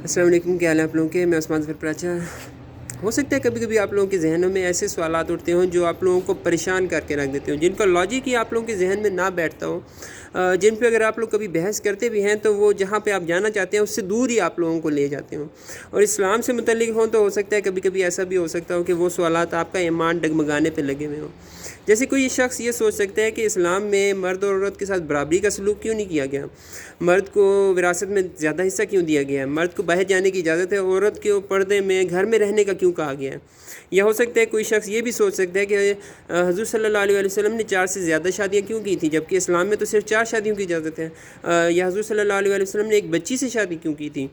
السلام علیکم، کیا حال ہے آپ لوگوں کے؟ میں عثمان ظفر پراچا۔ ہو سکتا ہے کبھی کبھی آپ لوگوں کے ذہنوں میں ایسے سوالات اٹھتے ہوں جو آپ لوگوں کو پریشان کر کے رکھ دیتے ہوں، جن کا لاجک ہی آپ لوگوں کے ذہن میں نہ بیٹھتا ہو، جن پہ اگر آپ لوگ کبھی بحث کرتے بھی ہیں تو وہ جہاں پہ آپ جانا چاہتے ہیں اس سے دور ہی آپ لوگوں کو لے جاتے ہوں، اور اسلام سے متعلق ہوں تو ہو سکتا ہے کبھی کبھی ایسا بھی ہو سکتا ہو کہ وہ سوالات آپ کا ایمان ڈگمگانے پہ لگے ہوئے ہوں۔ جیسے کوئی شخص یہ سوچ سکتا ہے کہ اسلام میں مرد اور عورت کے ساتھ برابری کا سلوک کیوں نہیں کیا گیا، مرد کو وراثت میں زیادہ حصہ کیوں دیا گیا ہے، مرد کو باہر جانے کی اجازت ہے، عورت کے پردے میں گھر میں رہنے کا کیوں کہا گیا ہے۔ یا ہو سکتا ہے کوئی شخص یہ بھی سوچ سکتا ہے کہ حضور صلی اللہ علیہ وسلم نے 4 سے زیادہ شادیاں کیوں کی تھیں، جبکہ اسلام میں تو صرف 4 شادیوں کی اجازت ہے۔ یا حضور صلی اللہ علیہ وسلم نے ایک بچی سے شادی کیوں کی تھی۔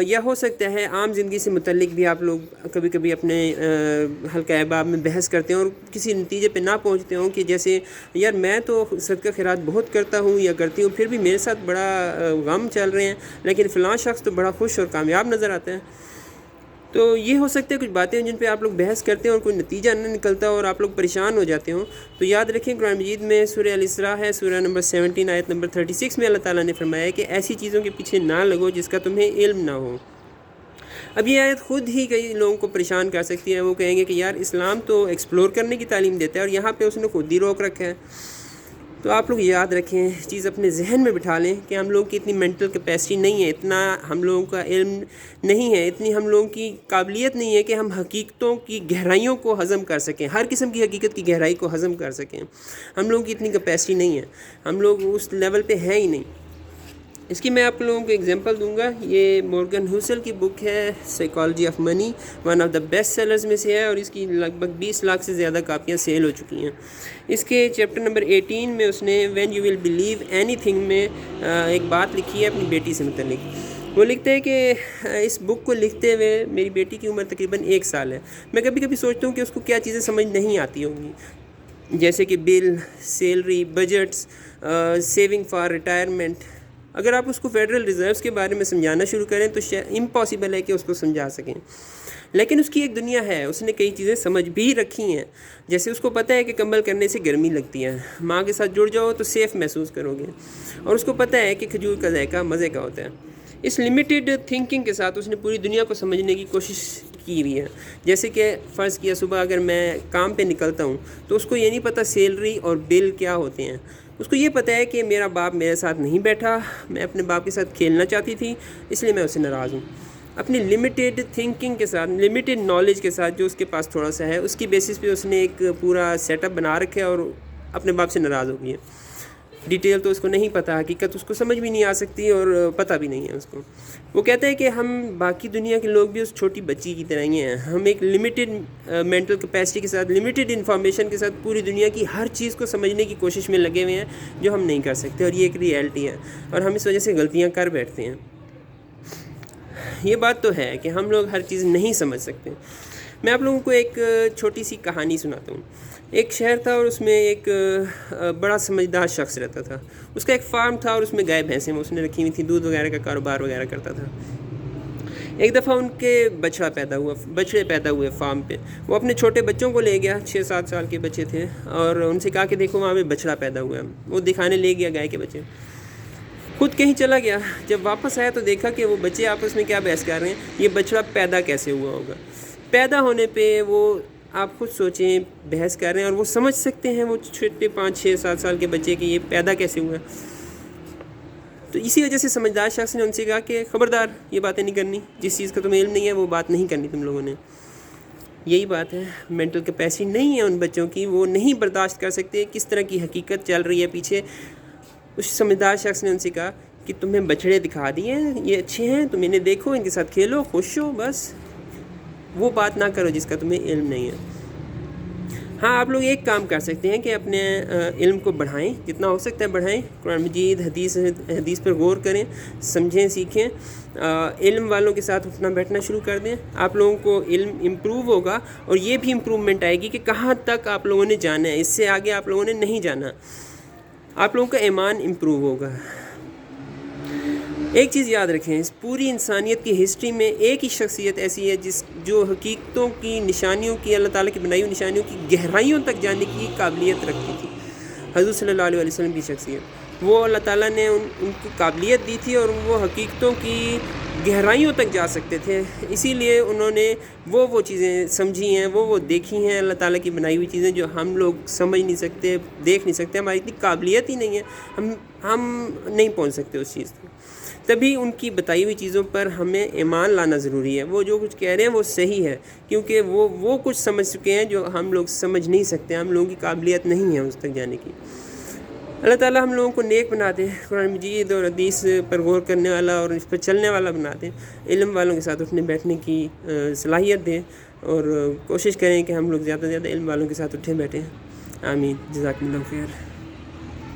یا ہو سکتا ہے عام زندگی سے متعلق بھی آپ لوگ کبھی کبھی اپنے حلقہ احباب میں بحث کرتے ہیں اور کسی نتیجے پہ نہ پہنچتے ہوں کہ جیسے یار میں تو صدقہ خیرات بہت کرتا ہوں یا کرتی ہوں، پھر بھی میرے ساتھ بڑا غم چل رہے ہیں، لیکن فلاں شخص تو بڑا خوش اور کامیاب نظر آتا ہے۔ تو یہ ہو سکتے ہیں کچھ باتیں جن پہ آپ لوگ بحث کرتے ہیں اور کوئی نتیجہ نہ نکلتا اور آپ لوگ پریشان ہو جاتے ہوں، تو یاد رکھیں قرآن مجید میں سورہ الاسراء ہے، سورہ نمبر 17 آیت نمبر 36 میں اللہ تعالیٰ نے فرمایا ہے کہ ایسی چیزوں کے پیچھے نہ لگو جس کا تمہیں علم نہ ہو۔ اب یہ آیت خود ہی کئی لوگوں کو پریشان کر سکتی ہے، وہ کہیں گے کہ یار اسلام تو ایکسپلور کرنے کی تعلیم دیتا ہے اور یہاں پہ اس نے خود ہی روک رکھا ہے۔ تو آپ لوگ یاد رکھیں، چیز اپنے ذہن میں بٹھا لیں کہ ہم لوگوں کی اتنی مینٹل کیپیسٹی نہیں ہے، اتنا ہم لوگوں کا علم نہیں ہے، اتنی ہم لوگوں کی قابلیت نہیں ہے کہ ہم حقیقتوں کی گہرائیوں کو ہضم کر سکیں، ہر قسم کی حقیقت کی گہرائی کو ہضم کر سکیں۔ ہم لوگوں کی اتنی کیپیسٹی نہیں ہے، ہم لوگ اس لیول پہ ہیں ہی نہیں۔ اس کی میں آپ لوگوں کو اگزامپل دوں گا۔ یہ مورگن ہوسل کی بک ہے، psychology of money, one of the best sellers میں سے ہے، اور اس کی لگ بھگ 20 لاکھ سے زیادہ کاپیاں سیل ہو چکی ہیں۔ اس کے چیپٹر نمبر 18 میں اس نے when you will blue any thing میں ایک بات لکھی ہے اپنی بیٹی سے متعلق۔ وہ لکھتے ہیں کہ اس بک کو لکھتے ہوئے میری بیٹی کی عمر تقریباً 1 سال ہے۔ میں کبھی کبھی سوچتا ہوں کہ اس کو کیا چیزیں سمجھ نہیں آتی ہوں گی، جیسے کہ bill, salary, budgets, saving for retirement. اگر آپ اس کو فیڈرل ریزروز کے بارے میں سمجھانا شروع کریں تو امپاسبل ہے کہ اس کو سمجھا سکیں، لیکن اس کی ایک دنیا ہے، اس نے کئی چیزیں سمجھ بھی رکھی ہیں، جیسے اس کو پتہ ہے کہ کمبل کرنے سے گرمی لگتی ہے، ماں کے ساتھ جڑ جاؤ تو سیف محسوس کرو گے، اور اس کو پتہ ہے کہ کھجور کا ذائقہ مزے کا ہوتا ہے۔ اس لمیٹڈ تھنکنگ کے ساتھ اس نے پوری دنیا کو سمجھنے کی کوشش کی ہوئی ہے۔ جیسے کہ فرض کیا صبح اگر میں کام پہ نکلتا ہوں تو اس کو یہ نہیں پتہ سیلری اور بل کیا ہوتے ہیں، اس کو یہ پتہ ہے کہ میرا باپ میرے ساتھ نہیں بیٹھا، میں اپنے باپ کے ساتھ کھیلنا چاہتی تھی، اس لیے میں اس سے ناراض ہوں۔ اپنی لمیٹڈ تھنکنگ کے ساتھ، لمیٹڈ نالج کے ساتھ جو اس کے پاس تھوڑا سا ہے، اس کی بیسس پہ اس نے ایک پورا سیٹ اپ بنا رکھا ہے اور اپنے باپ سے ناراض ہو گئی ہے۔ ڈیٹیل تو اس کو نہیں پتہ، حقیقت اس کو سمجھ بھی نہیں آ سکتی اور پتہ بھی نہیں ہے اس کو۔ وہ کہتا ہے کہ ہم باقی دنیا کے لوگ بھی اس چھوٹی بچی کی طرح ہی ہیں، ہم ایک لمیٹڈ مینٹل کیپیسٹی کے ساتھ، لمیٹڈ انفارمیشن کے ساتھ پوری دنیا کی ہر چیز کو سمجھنے کی کوشش میں لگے ہوئے ہیں جو ہم نہیں کر سکتے، اور یہ ایک ریئلٹی ہے، اور ہم اس وجہ سے غلطیاں کر بیٹھتے ہیں۔ یہ بات تو ہے کہ ہم لوگ ہر چیز نہیں سمجھ سکتے۔ میں آپ لوگوں کو ایک چھوٹی سی کہانی سناتا ہوں۔ ایک شہر تھا اور اس میں ایک بڑا سمجھدار شخص رہتا تھا۔ اس کا ایک فارم تھا اور اس میں گائے بھینسیں اس نے رکھی ہوئی تھیں، دودھ وغیرہ کا کاروبار وغیرہ کرتا تھا۔ ایک دفعہ ان کے بچڑے پیدا ہوئے فارم پہ۔ وہ اپنے چھوٹے بچوں کو لے گیا، 6-7 سال کے بچے تھے، اور ان سے کہا کہ دیکھو وہاں پہ بچڑا پیدا ہوا ہے۔ وہ دکھانے لے گیا گائے کے بچے، خود کہیں چلا گیا۔ جب واپس آیا تو دیکھا کہ وہ بچے آپس میں کیا بحث کر رہے ہیں، یہ بچڑا پیدا کیسے ہوا ہوگا۔ پیدا ہونے پہ وہ، آپ خود سوچیں، بحث کر رہے ہیں، اور وہ سمجھ سکتے ہیں وہ چھوٹے 5-6-7 سال کے بچے کہ یہ پیدا کیسے ہوا ہے۔ تو اسی وجہ سے سمجھدار شخص نے ان سے کہا کہ خبردار، یہ باتیں نہیں کرنی، جس چیز کا تمہیں علم نہیں ہے وہ بات نہیں کرنی تم لوگوں نے۔ یہی بات ہے، مینٹل کیپیسٹی نہیں ہے ان بچوں کی، وہ نہیں برداشت کر سکتے کس طرح کی حقیقت چل رہی ہے پیچھے۔ اس سمجھدار شخص نے ان سے کہا کہ تمہیں بچڑے دکھا دیے ہیں، یہ اچھے ہیں، تم انہیں دیکھو، ان کے ساتھ کھیلو، خوش ہو، بس وہ بات نہ کرو جس کا تمہیں علم نہیں ہے۔ ہاں، آپ لوگ ایک کام کر سکتے ہیں کہ اپنے علم کو بڑھائیں، جتنا ہو سکتا ہے بڑھائیں، قرآن مجید، حدیث پر غور کریں، سمجھیں، سیکھیں، علم والوں کے ساتھ اٹھنا بیٹھنا شروع کر دیں۔ آپ لوگوں کو علم امپروو ہوگا، اور یہ بھی امپروومنٹ آئے گی کہ کہاں تک آپ لوگوں نے جانا ہے، اس سے آگے آپ لوگوں نے نہیں جانا۔ آپ لوگوں کا ایمان امپروو ہوگا۔ ایک چیز یاد رکھیں، اس پوری انسانیت کی ہسٹری میں ایک ہی شخصیت ایسی ہے جو حقیقتوں کی نشانیوں کی، اللہ تعالیٰ کی بنائی ہوئی نشانیوں کی گہرائیوں تک جانے کی قابلیت رکھتی تھی۔ حضور صلی اللہ علیہ وسلم کی شخصیت، وہ اللہ تعالیٰ نے ان کو قابلیت دی تھی، اور وہ حقیقتوں کی گہرائیوں تک جا سکتے تھے، اسی لیے انہوں نے وہ چیزیں سمجھی ہیں، وہ دیکھی ہیں، اللہ تعالیٰ کی بنائی ہوئی چیزیں جو ہم لوگ سمجھ نہیں سکتے، دیکھ نہیں سکتے، ہماری اتنی قابلیت ہی نہیں ہے، ہم نہیں پہنچ سکتے اس چیز تک۔ تبھی ان کی بتائی ہوئی چیزوں پر ہمیں ایمان لانا ضروری ہے، وہ جو کچھ کہہ رہے ہیں وہ صحیح ہے، کیونکہ وہ کچھ سمجھ چکے ہیں جو ہم لوگ سمجھ نہیں سکتے، ہم لوگوں کی قابلیت نہیں ہے اس تک جانے کی۔ اللہ تعالیٰ ہم لوگوں کو نیک بنا دے، قرآن مجید اور حدیث پر غور کرنے والا اور اس پر چلنے والا بنا دے، علم والوں کے ساتھ اٹھنے بیٹھنے کی صلاحیت دے، اور کوشش کریں کہ ہم لوگ زیادہ سے زیادہ علم والوں کے ساتھ اٹھیں بیٹھیں۔ آمین، جزاکم اللہ خیر۔